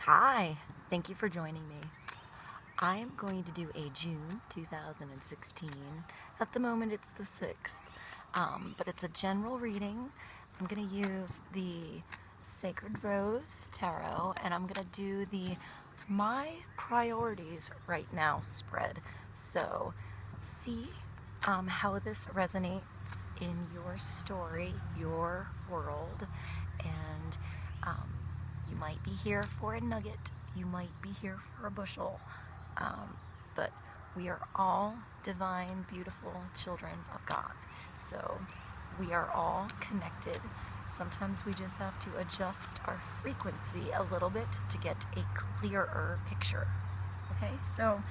Hi, thank you for joining me. I am going to do a June 2016. At the moment it's the 6th, but it's a general reading. I'm going to use the Sacred Rose Tarot, and I'm going to do the My Priorities Right Now spread. So see how this resonates in your story, your world, and you might be here for a nugget, you might be here for a bushel, but we are all divine, beautiful children of God. So we are all connected. Sometimes we just have to adjust our frequency a little bit to get a clearer picture. Okay, so,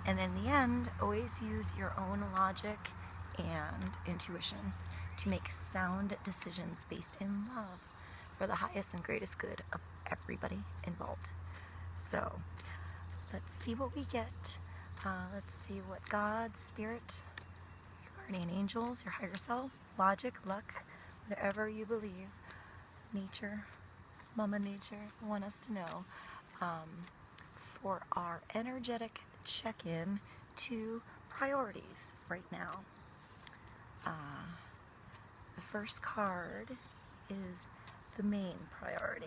and in the end, always use your own logic and intuition to make sound decisions based in love for the highest and greatest good of everybody involved. So, let's see what we get. Let's see what God, Spirit, your guardian angels, your higher self, logic, luck, whatever you believe, nature, Mama Nature, want us to know, for our energetic check-in to priorities right now. The first card is the main priority.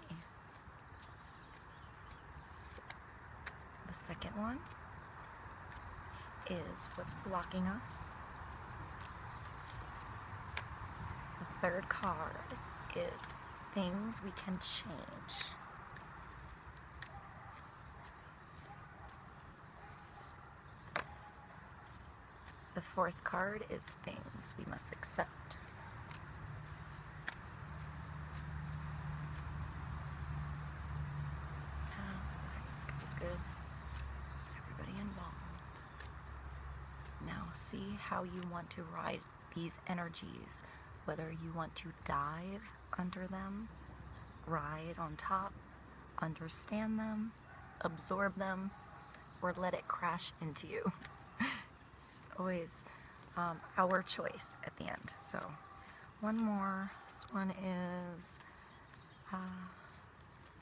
The second one is what's blocking us. The third card is things we can change. The fourth card is things we must accept. This is good. Everybody involved. Now see how you want to ride these energies, whether you want to dive under them, ride on top, understand them, absorb them, or let it crash into you. It's always our choice at the end. So one more. This one is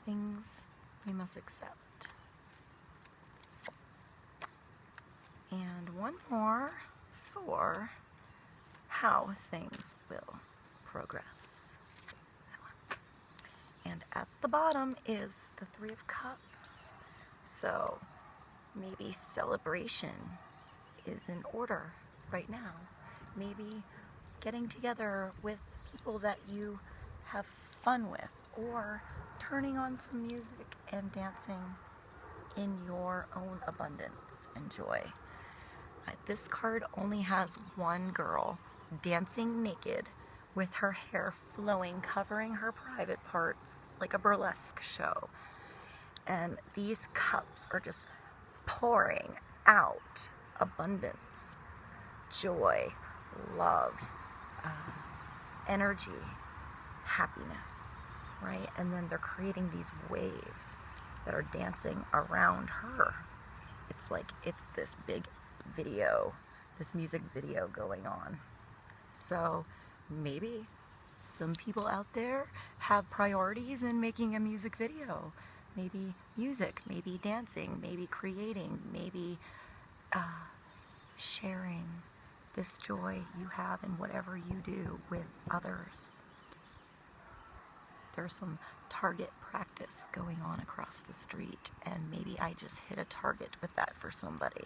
things we must accept. And one more for how things will progress. And at the bottom is the Three of Cups. So maybe celebration is in order right now. Maybe getting together with people that you have fun with, or turning on some music and dancing in your own abundance and joy. This card only has one girl dancing naked with her hair flowing, covering her private parts like a burlesque show. And these cups are just pouring out abundance, joy, love, energy, happiness, right? And then they're creating these waves that are dancing around her. It's like it's this big video, this music video going on. So maybe some people out there have priorities in making a music video. Maybe music, maybe dancing, maybe creating, maybe sharing this joy you have in whatever you do with others. There's some target practice going on across the street, and maybe I just hit a target with that for somebody.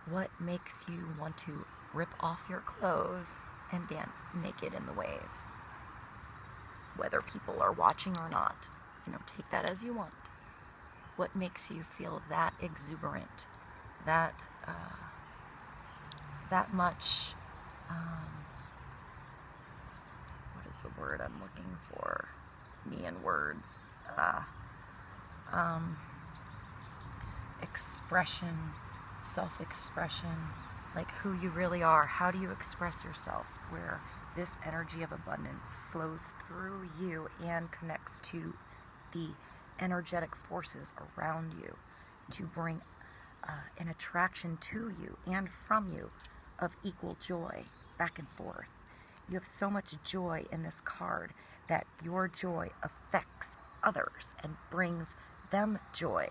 What makes you want to rip off your clothes and dance naked in the waves? Whether people are watching or not, take that as you want. What makes you feel that exuberant, that much, what is the word I'm looking for? Me and words. Expression, self-expression, like who you really are. How do you express yourself, where this energy of abundance flows through you and connects to the energetic forces around you to bring an attraction to you and from you of equal joy back and forth. You have so much joy in this card that your joy affects others and brings them joy.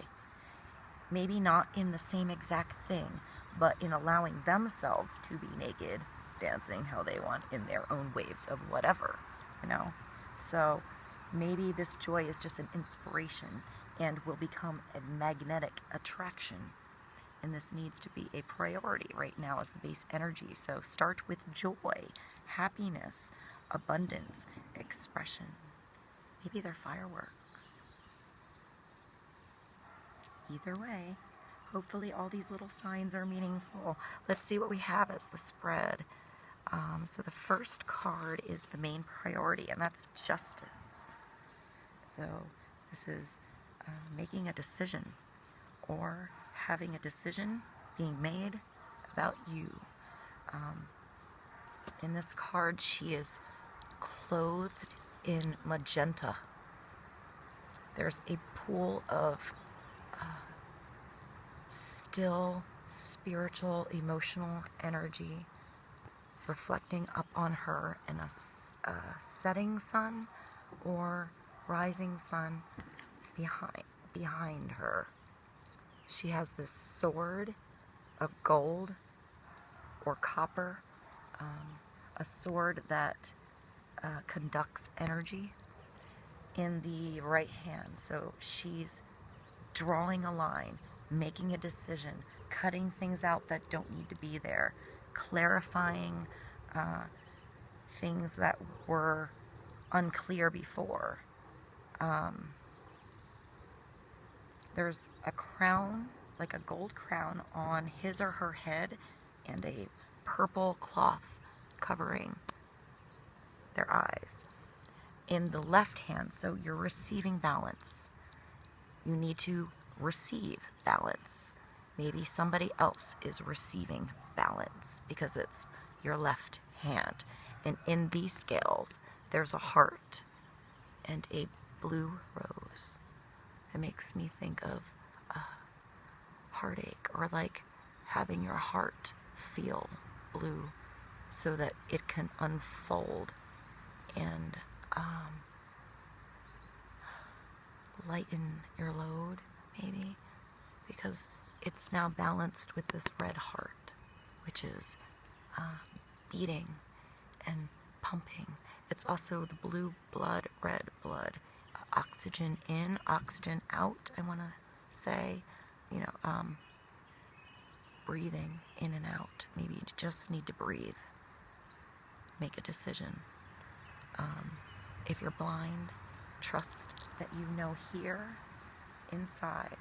Maybe not in the same exact thing, but in allowing themselves to be naked, dancing how they want in their own waves of whatever, you know. So maybe this joy is just an inspiration and will become a magnetic attraction. And this needs to be a priority right now as the base energy. So start with joy, happiness, abundance, expression. Maybe they're fireworks. Either way, hopefully all these little signs are meaningful. Let's see what we have as the spread. So the first card is the main priority, and that's justice. So this is making a decision, or having a decision being made about you. In this card, she is clothed in magenta. There's a pool of still spiritual, emotional energy reflecting up on her in a setting sun or rising sun behind her. She has this sword of gold or copper, a sword that conducts energy in the right hand. So she's drawing a line, making a decision, cutting things out that don't need to be there, clarifying things that were unclear before. There's a crown, like a gold crown, on his or her head, and a purple cloth covering their eyes. In the left hand, so you're receiving balance. You need to receive balance. Maybe somebody else is receiving balance because it's your left hand. And in these scales, there's a heart and a blue rose. It makes me think of heartache, or like having your heart feel blue so that it can unfold and lighten your load, maybe, because it's now balanced with this red heart, which is beating and pumping. It's also the blue blood, red blood, oxygen in, oxygen out, I want to say, you know, breathing in and out. Maybe you just need to breathe. Make a decision. If you're blind, trust that you know here, inside,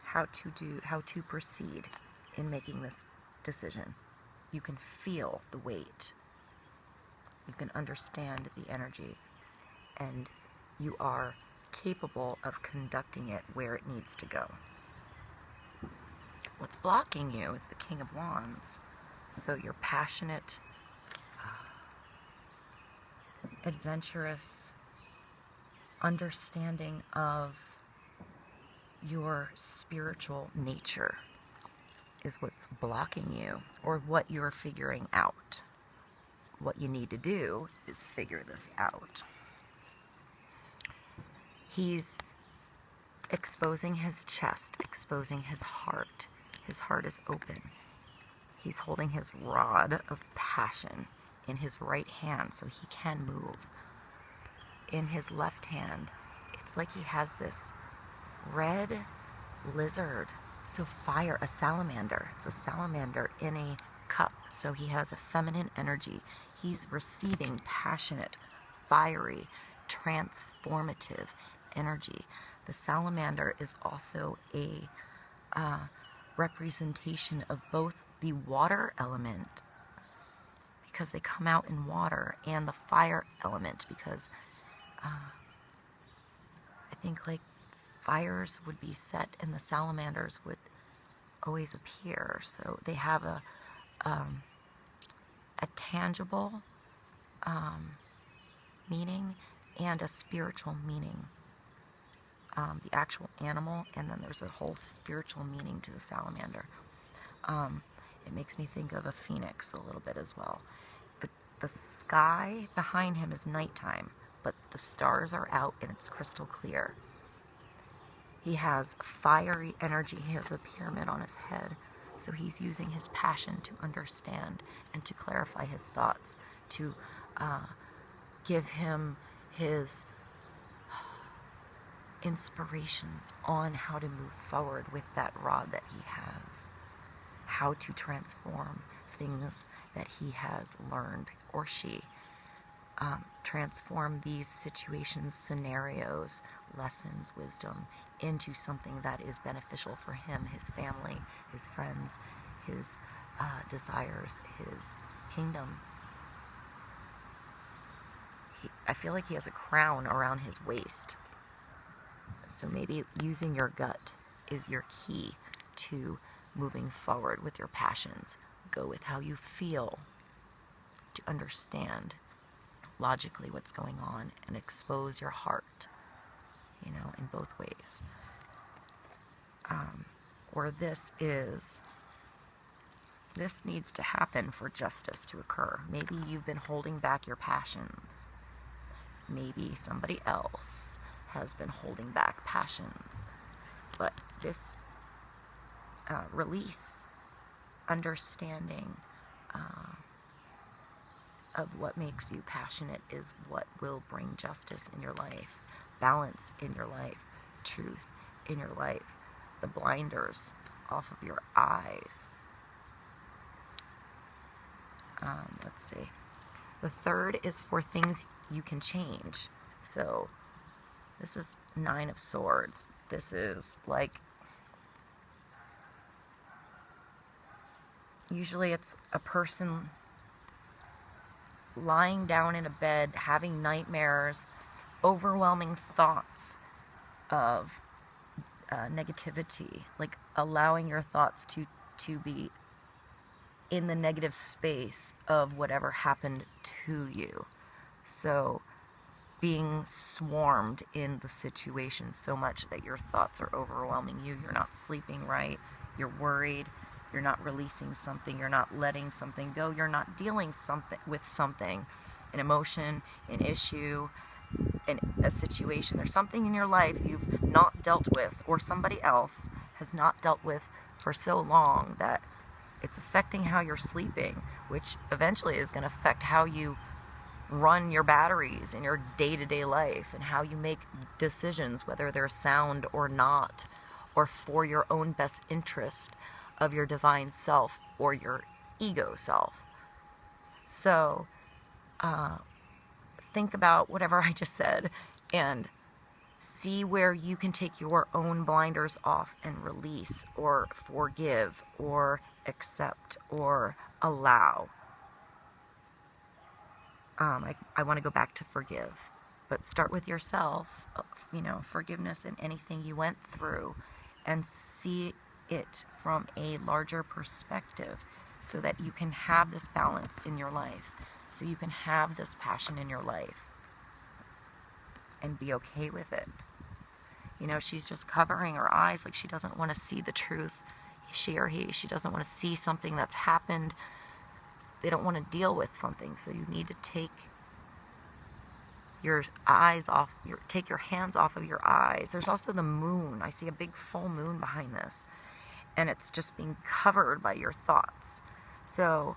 how to proceed in making this decision. You can feel the weight. You can understand the energy, and you are capable of conducting it where it needs to go. What's blocking you is the King of Wands. So your passionate, adventurous understanding of your spiritual nature is what's blocking you, or what you're figuring out. What you need to do is figure this out. He's exposing his chest, exposing his heart. His heart is open. He's holding his rod of passion in his right hand so he can move. In his left hand, it's like he has this red lizard. So fire, a salamander. It's a salamander in a cup. So he has a feminine energy. He's receiving passionate, fiery, transformative energy. The salamander is also a representation of both the water element, because they come out in water, and the fire element, because I think like fires would be set and the salamanders would always appear. So they have a tangible meaning and a spiritual meaning. The actual animal, and then there's a whole spiritual meaning to the salamander. It makes me think of a phoenix a little bit as well. But the sky behind him is nighttime, but the stars are out and it's crystal clear. He has fiery energy. He has a pyramid on his head. So he's using his passion to understand and to clarify his thoughts, to give him his inspirations on how to move forward with that rod that he has, how to transform things that he has learned, or she. Transform these situations, scenarios, lessons, wisdom into something that is beneficial for him, his family, his friends, his desires, his kingdom. I feel like he has a crown around his waist. So maybe using your gut is your key to moving forward with your passions. Go with how you feel to understand logically what's going on and expose your heart, in both ways. Or this needs to happen for justice to occur. Maybe you've been holding back your passions. Maybe somebody else has been holding back passions. But this release, understanding of what makes you passionate is what will bring justice in your life, balance in your life, truth in your life, the blinders off of your eyes. Let's see. The third is for things you can change. So this is 9 of Swords. This is like, usually it's a person lying down in a bed, having nightmares, overwhelming thoughts of negativity, like allowing your thoughts to be in the negative space of whatever happened to you. So being swarmed in the situation so much that your thoughts are overwhelming you, you're not sleeping right, you're worried, you're not releasing something, you're not letting something go, you're not dealing with something, an emotion, an issue, a situation. There's something in your life you've not dealt with, or somebody else has not dealt with for so long that it's affecting how you're sleeping, which eventually is going to affect how you run your batteries in your day-to-day life and how you make decisions, whether they're sound or not, or for your own best interest of your divine self or your ego self. So think about whatever I just said and see where you can take your own blinders off and release or forgive or accept or allow. I want to go back to forgive, but start with yourself, forgiveness in anything you went through, and see it from a larger perspective so that you can have this balance in your life, so you can have this passion in your life and be okay with it. She's just covering her eyes like she doesn't want to see the truth. She doesn't want to see something that's happened. They don't want to deal with something, so you need to take your eyes off, take your hands off of your eyes. There's also the moon. I see a big full moon behind this, and it's just being covered by your thoughts. So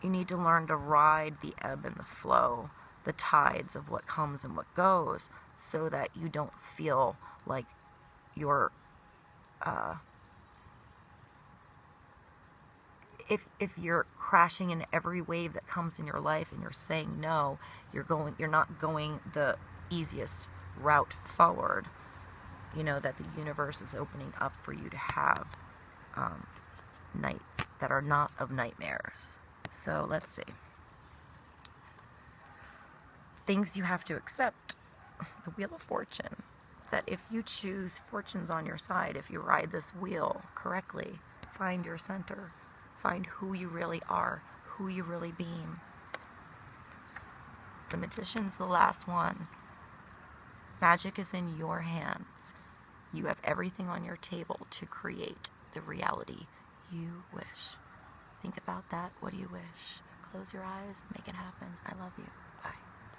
you need to learn to ride the ebb and the flow, the tides of what comes and what goes, so that you don't feel like you're if you're crashing in every wave that comes in your life and you're saying no, you're not going the easiest route forward. That the universe is opening up for you to have nights that are not of nightmares. So let's see. Things you have to accept. The Wheel of Fortune. That if you choose fortunes on your side, if you ride this wheel correctly, find your center. Find who you really are, who you really being. The Magician's the last one. Magic is in your hands. You have everything on your table to create the reality you wish. Think about that. What do you wish? close your eyes, make it happen. I love you.